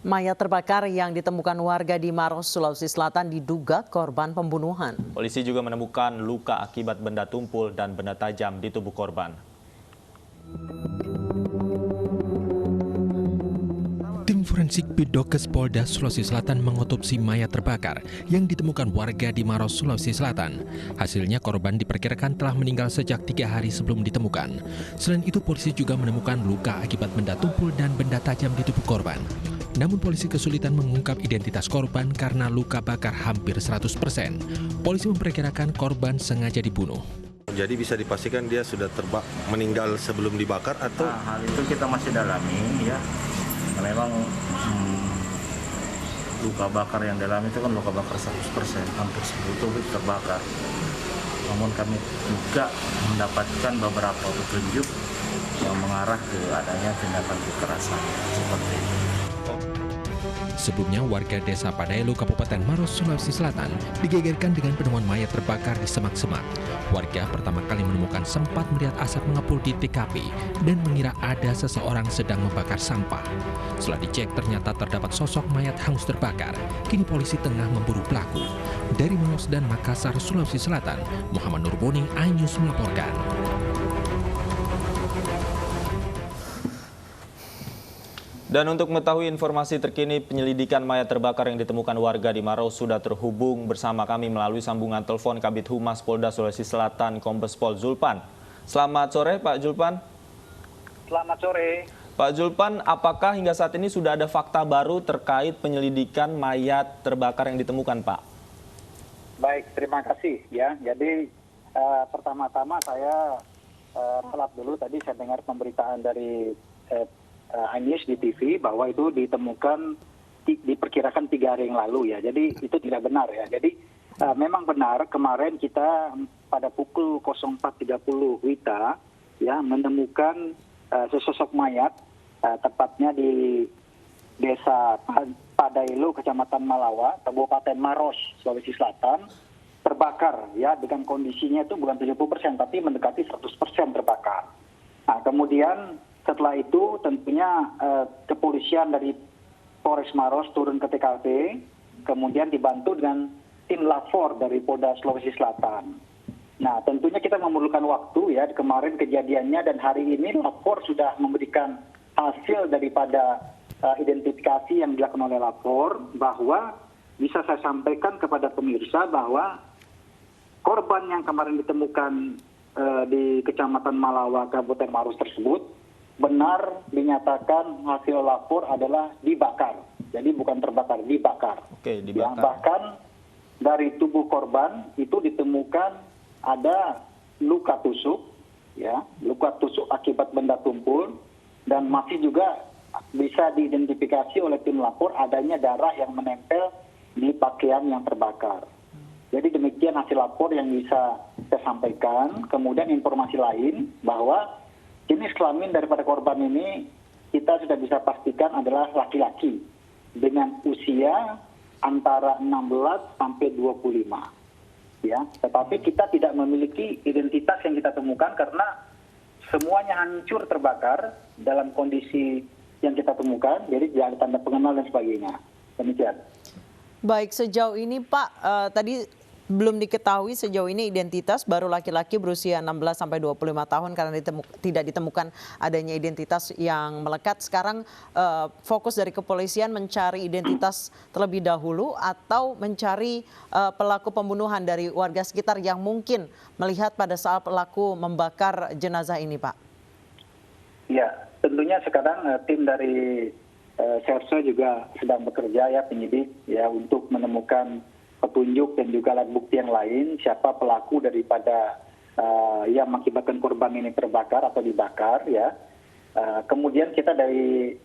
Mayat terbakar yang ditemukan warga di Maros, Sulawesi Selatan diduga korban pembunuhan. Polisi juga menemukan luka akibat benda tumpul dan benda tajam di tubuh korban. Tim forensik Bidokes Polda Sulawesi Selatan mengotopsi mayat terbakar yang ditemukan warga di Maros, Sulawesi Selatan. Hasilnya korban diperkirakan telah meninggal sejak 3 hari sebelum ditemukan. Selain itu polisi juga menemukan luka akibat benda tumpul dan benda tajam di tubuh korban. Namun polisi kesulitan mengungkap identitas korban karena luka bakar hampir 100%. Polisi memperkirakan korban sengaja dibunuh. Jadi bisa dipastikan dia sudah meninggal sebelum dibakar atau? Hal itu kita masih dalami ya. Memang luka bakar yang dalam itu kan luka bakar 100%, hampir seluruh tubuh terbakar. Namun kami juga mendapatkan beberapa petunjuk yang mengarah ke adanya tindakan kekerasan seperti itu. Sebelumnya, warga desa Padaelu, Kabupaten Maros, Sulawesi Selatan digegerkan dengan penemuan mayat terbakar di semak-semak. Warga pertama kali menemukan sempat melihat asap mengepul di TKP dan mengira ada seseorang sedang membakar sampah. Setelah dicek, ternyata terdapat sosok mayat hangus terbakar. Kini polisi tengah memburu pelaku. Dari Maros dan Makassar, Sulawesi Selatan, Muhammad Nurboni, iNews melaporkan. Dan untuk mengetahui informasi terkini penyelidikan mayat terbakar yang ditemukan warga di Maros sudah terhubung bersama kami melalui sambungan telepon Kabid Humas Polda Sulawesi Selatan Kombes Pol Zulpan. Selamat sore Pak Zulpan. Selamat sore. Pak Zulpan, apakah hingga saat ini sudah ada fakta baru terkait penyelidikan mayat terbakar yang ditemukan Pak? Baik, terima kasih ya. Jadi pertama-tama saya telat dulu tadi saya dengar pemberitaan dari iNews di TV bahwa itu ditemukan diperkirakan 3 hari yang lalu ya. Jadi itu tidak benar ya. Jadi memang benar kemarin kita pada pukul 04.30 WITA ya menemukan sesosok mayat tepatnya di Desa Padaelu, Kecamatan Malawa, Kabupaten Maros, Sulawesi Selatan terbakar ya dengan kondisinya itu bukan 70% tapi mendekati 100% terbakar. Nah, kemudian setelah itu tentunya kepolisian dari Polres Maros turun ke TKP, kemudian dibantu dengan tim lapor dari Polda Sulawesi Selatan. Nah tentunya kita memerlukan waktu ya, kemarin kejadiannya dan hari ini lapor sudah memberikan hasil daripada identifikasi yang dilakukan oleh lapor, bahwa bisa saya sampaikan kepada pemirsa bahwa korban yang kemarin ditemukan di Kecamatan Malawa, Kabupaten Maros tersebut benar dinyatakan hasil lapor adalah dibakar. Jadi bukan terbakar, dibakar. Oke, dibakar. Yang bahkan dari tubuh korban itu ditemukan ada luka tusuk, ya, luka tusuk akibat benda tumpul, dan masih juga bisa diidentifikasi oleh tim lapor adanya darah yang menempel di pakaian yang terbakar. Jadi demikian hasil lapor yang bisa saya sampaikan. Kemudian informasi lain bahwa jenis kelamin daripada korban ini kita sudah bisa pastikan adalah laki-laki dengan usia antara 16 sampai 25. Ya, tetapi kita tidak memiliki identitas yang kita temukan karena semuanya hancur terbakar dalam kondisi yang kita temukan, jadi tidak ada tanda pengenal dan sebagainya. Demikian. Baik, sejauh ini Pak, tadi belum diketahui sejauh ini identitas, baru laki-laki berusia 16 sampai 25 tahun karena tidak ditemukan adanya identitas yang melekat. Sekarang fokus dari kepolisian mencari identitas terlebih dahulu atau mencari pelaku pembunuhan dari warga sekitar yang mungkin melihat pada saat pelaku membakar jenazah ini, Pak. Ya, tentunya sekarang tim dari Serse juga sedang bekerja ya, penyidik ya, untuk menemukan petunjuk dan juga alat bukti yang lain siapa pelaku daripada yang mengakibatkan korban ini terbakar atau dibakar ya. Kemudian kita dari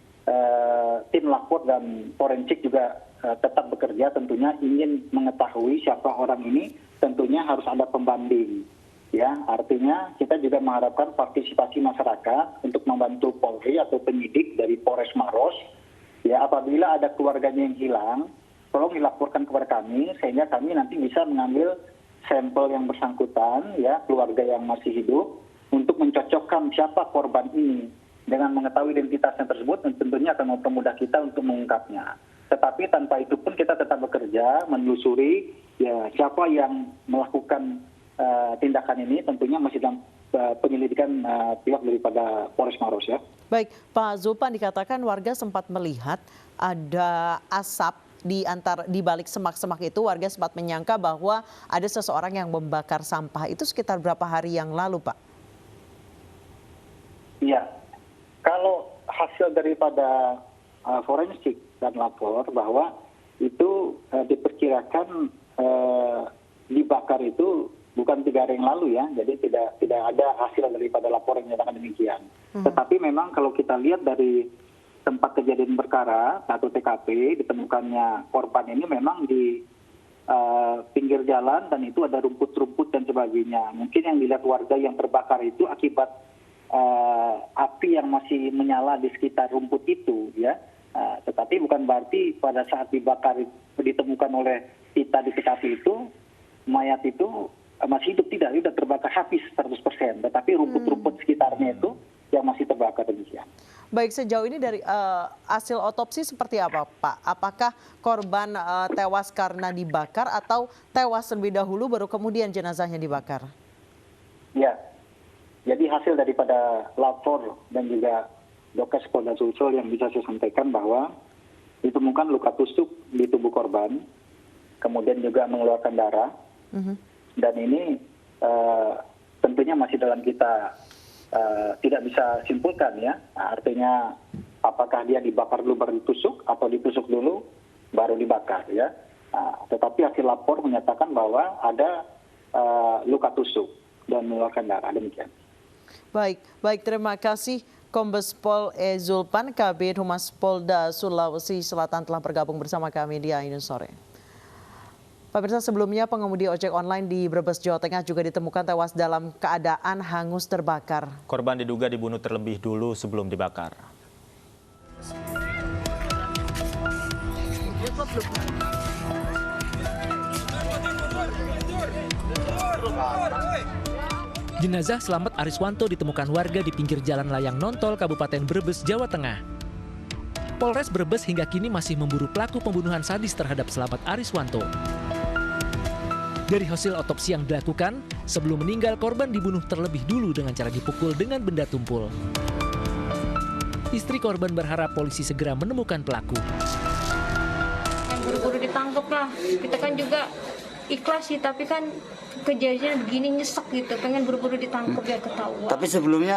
tim lapor dan forensik juga tetap bekerja, tentunya ingin mengetahui siapa orang ini, tentunya harus ada pembanding ya. Artinya kita juga mengharapkan partisipasi masyarakat untuk membantu Polri atau penyidik dari Polres Maros ya, apabila ada keluarganya yang hilang tolong dilaporkan kepada kami sehingga kami nanti bisa mengambil sampel yang bersangkutan ya, keluarga yang masih hidup, untuk mencocokkan siapa korban ini dengan mengetahui identitasnya tersebut tentunya akan mempermudah kita untuk mengungkapnya. Tetapi tanpa itu pun kita tetap bekerja menelusuri ya siapa yang melakukan tindakan ini, tentunya masih dalam penyelidikan pihak daripada Polres Maros ya. Baik, Pak Zulpan, dikatakan warga sempat melihat ada asap di balik semak-semak itu. Warga sempat menyangka bahwa ada seseorang yang membakar sampah. Itu sekitar berapa hari yang lalu, Pak? Iya, kalau hasil daripada forensik dan lapor bahwa itu diperkirakan dibakar itu bukan 3 hari yang lalu ya, jadi tidak ada hasil daripada laporan yang menyatakan demikian. Tetapi memang kalau kita lihat dari tempat kejadian perkara atau TKP, ditemukannya korban ini memang di pinggir jalan dan itu ada rumput-rumput dan sebagainya. Mungkin yang dilihat warga yang terbakar itu akibat api yang masih menyala di sekitar rumput itu ya. Tetapi bukan berarti pada saat dibakar ditemukan oleh kita di TKP itu mayat itu masih hidup, tidak, sudah terbakar habis 100%. Tetapi rumput-rumput sekitarnya itu yang masih terbakar demikian. Baik, sejauh ini dari hasil otopsi seperti apa, Pak? Apakah korban tewas karena dibakar atau tewas terlebih dahulu baru kemudian jenazahnya dibakar? Ya, jadi hasil daripada lapor dan juga Dokes Polda Sulsel yang bisa saya sampaikan bahwa ditemukan luka tusuk di tubuh korban, kemudian juga mengeluarkan darah. Dan ini tentunya masih dalam kita tidak bisa simpulkan ya. Artinya apakah dia dibakar dulu baru ditusuk atau ditusuk dulu baru dibakar ya. Tetapi hasil lapor menyatakan bahwa ada luka tusuk dan mengeluarkan darah, demikian. Baik, terima kasih. Kombes Pol Zulpan, Kabid Humas Polda Sulawesi Selatan telah bergabung bersama kami di Ainun Sore. Pemirsa, sebelumnya pengemudi ojek online di Brebes, Jawa Tengah juga ditemukan tewas dalam keadaan hangus terbakar. Korban diduga dibunuh terlebih dulu sebelum dibakar. Jenazah Slamet Ariswanto ditemukan warga di pinggir jalan layang Nontol, Kabupaten Brebes, Jawa Tengah. Polres Brebes hingga kini masih memburu pelaku pembunuhan sadis terhadap Slamet Ariswanto. Dari hasil otopsi yang dilakukan, sebelum meninggal korban dibunuh terlebih dulu dengan cara dipukul dengan benda tumpul. Istri korban berharap polisi segera menemukan pelaku. Buru-buru ditangkap lah, kita kan juga ikhlas sih, tapi kan kejadian begini nyesek gitu, pengen buru-buru ditangkap biar ketahuan. Tapi sebelumnya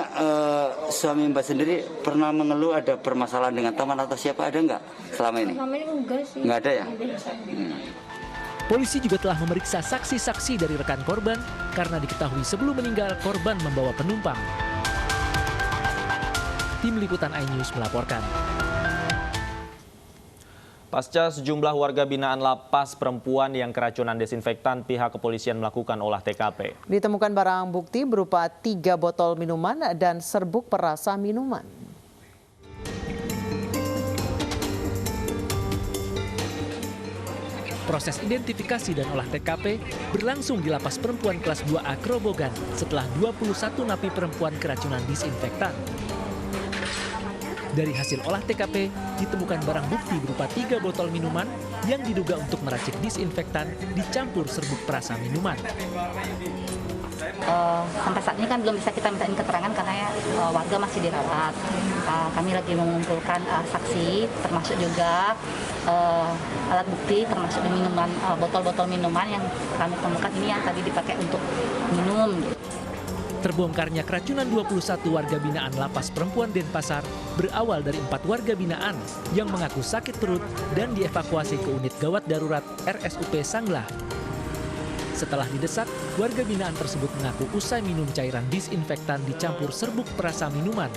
suami Mbak sendiri pernah mengeluh ada permasalahan dengan teman atau siapa, ada nggak selama ini? Selama ini enggak sih. Nggak ada ya? Polisi juga telah memeriksa saksi-saksi dari rekan korban karena diketahui sebelum meninggal korban membawa penumpang. Tim Liputan iNews melaporkan. Pasca sejumlah warga binaan lapas perempuan yang keracunan desinfektan, pihak kepolisian melakukan olah TKP. Ditemukan barang bukti berupa 3 botol minuman dan serbuk perasa minuman. Proses identifikasi dan olah TKP berlangsung di Lapas Perempuan Kelas 2A Grobogan setelah 21 napi perempuan keracunan disinfektan. Dari hasil olah TKP, ditemukan barang bukti berupa 3 botol minuman yang diduga untuk meracik disinfektan dicampur serbuk perasa minuman. Sampai saat ini kan belum bisa kita mintain keterangan karena warga masih dirawat. Kami lagi mengumpulkan saksi, termasuk juga alat bukti, termasuk minuman, botol-botol minuman yang kami temukan ini yang tadi dipakai untuk minum. Terbongkarnya keracunan 21 warga binaan Lapas Perempuan Denpasar berawal dari 4 warga binaan yang mengaku sakit perut dan dievakuasi ke unit gawat darurat RSUP Sanglah. Setelah didesak, warga binaan tersebut mengaku usai minum cairan disinfektan dicampur serbuk perasa minuman.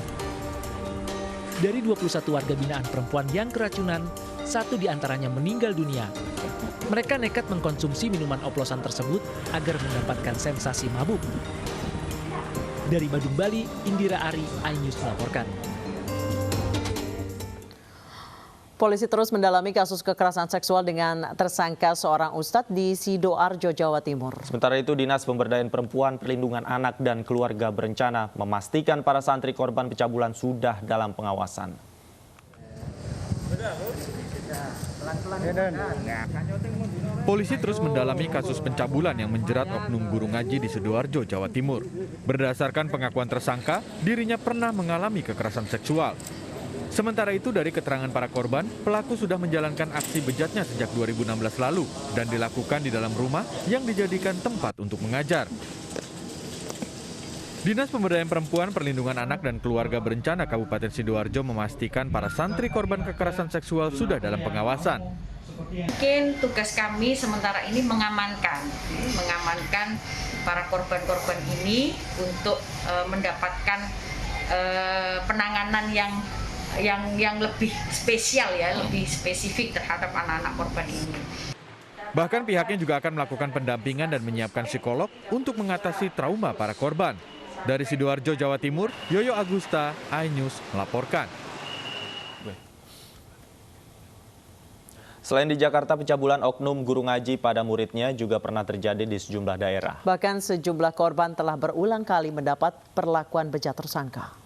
Dari 21 warga binaan perempuan yang keracunan, 1 diantaranya meninggal dunia. Mereka nekat mengkonsumsi minuman oplosan tersebut agar mendapatkan sensasi mabuk. Dari Badung, Bali, Indira Ari, iNews melaporkan. Polisi terus mendalami kasus kekerasan seksual dengan tersangka seorang ustadz di Sidoarjo, Jawa Timur. Sementara itu, Dinas Pemberdayaan Perempuan, Perlindungan Anak dan Keluarga berencana memastikan para santri korban pencabulan sudah dalam pengawasan. Polisi terus mendalami kasus pencabulan yang menjerat oknum guru ngaji di Sidoarjo, Jawa Timur. Berdasarkan pengakuan tersangka, dirinya pernah mengalami kekerasan seksual. Sementara itu, dari keterangan para korban, pelaku sudah menjalankan aksi bejatnya sejak 2016 lalu dan dilakukan di dalam rumah yang dijadikan tempat untuk mengajar. Dinas Pemberdayaan Perempuan, Perlindungan Anak dan Keluarga berencana Kabupaten Sidoarjo memastikan para santri korban kekerasan seksual sudah dalam pengawasan. Mungkin tugas kami sementara ini mengamankan para korban-korban ini untuk mendapatkan penanganan yang lebih spesial lebih spesifik terhadap anak-anak korban ini. Bahkan pihaknya juga akan melakukan pendampingan dan menyiapkan psikolog untuk mengatasi trauma para korban. Dari Sidoarjo, Jawa Timur, Yoyo Agusta, iNews melaporkan. Selain di Jakarta, pencabulan oknum guru ngaji pada muridnya juga pernah terjadi di sejumlah daerah. Bahkan sejumlah korban telah berulang kali mendapat perlakuan bejat tersangka.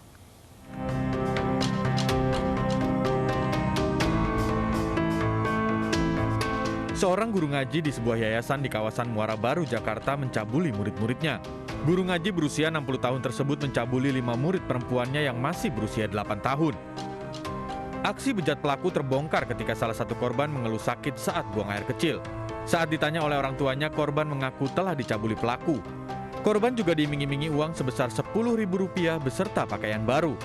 Seorang guru ngaji di sebuah yayasan di kawasan Muara Baru, Jakarta mencabuli murid-muridnya. Guru ngaji berusia 60 tahun tersebut mencabuli 5 murid perempuannya yang masih berusia 8 tahun. Aksi bejat pelaku terbongkar ketika salah satu korban mengeluh sakit saat buang air kecil. Saat ditanya oleh orang tuanya, korban mengaku telah dicabuli pelaku. Korban juga diiming-imingi uang sebesar Rp10.000 beserta pakaian baru.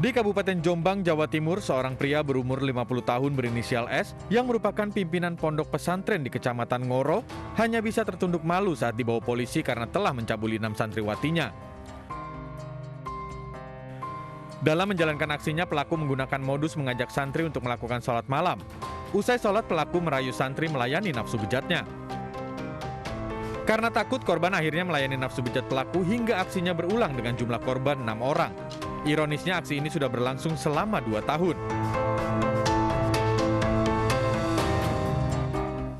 Di Kabupaten Jombang, Jawa Timur, seorang pria berumur 50 tahun berinisial S yang merupakan pimpinan pondok pesantren di Kecamatan Ngoro hanya bisa tertunduk malu saat dibawa polisi karena telah mencabuli 6 santriwatinya. Dalam menjalankan aksinya, pelaku menggunakan modus mengajak santri untuk melakukan sholat malam. Usai sholat, pelaku merayu santri melayani nafsu bejatnya. Karena takut, korban akhirnya melayani nafsu bejat pelaku hingga aksinya berulang dengan jumlah korban 6 orang. Ironisnya, aksi ini sudah berlangsung selama 2 tahun.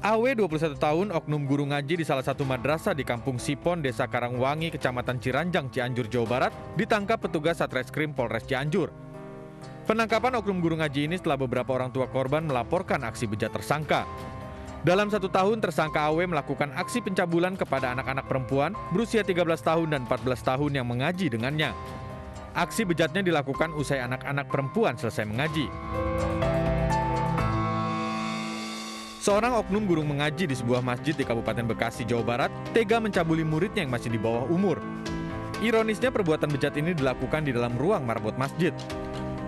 AW 21 tahun, oknum guru ngaji di salah satu madrasah di Kampung Sipon, Desa Karangwangi, Kecamatan Ciranjang, Cianjur, Jawa Barat, ditangkap petugas Satreskrim Polres Cianjur. Penangkapan oknum guru ngaji ini setelah beberapa orang tua korban melaporkan aksi bejat tersangka. Dalam 1 tahun, tersangka AW melakukan aksi pencabulan kepada anak-anak perempuan berusia 13 tahun dan 14 tahun yang mengaji dengannya. Aksi bejatnya dilakukan usai anak-anak perempuan selesai mengaji. Seorang oknum guru mengaji di sebuah masjid di Kabupaten Bekasi, Jawa Barat, tega mencabuli muridnya yang masih di bawah umur. Ironisnya, perbuatan bejat ini dilakukan di dalam ruang marbot masjid.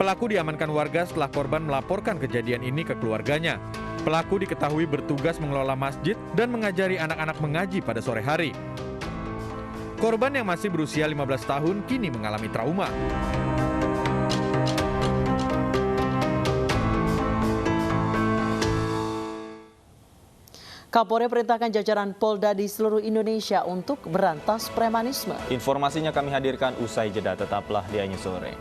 Pelaku diamankan warga setelah korban melaporkan kejadian ini ke keluarganya. Pelaku diketahui bertugas mengelola masjid dan mengajari anak-anak mengaji pada sore hari. Korban yang masih berusia 15 tahun kini mengalami trauma. Kapolri perintahkan jajaran Polda di seluruh Indonesia untuk berantas premanisme. Informasinya kami hadirkan usai jeda, tetaplah di iNews Sore.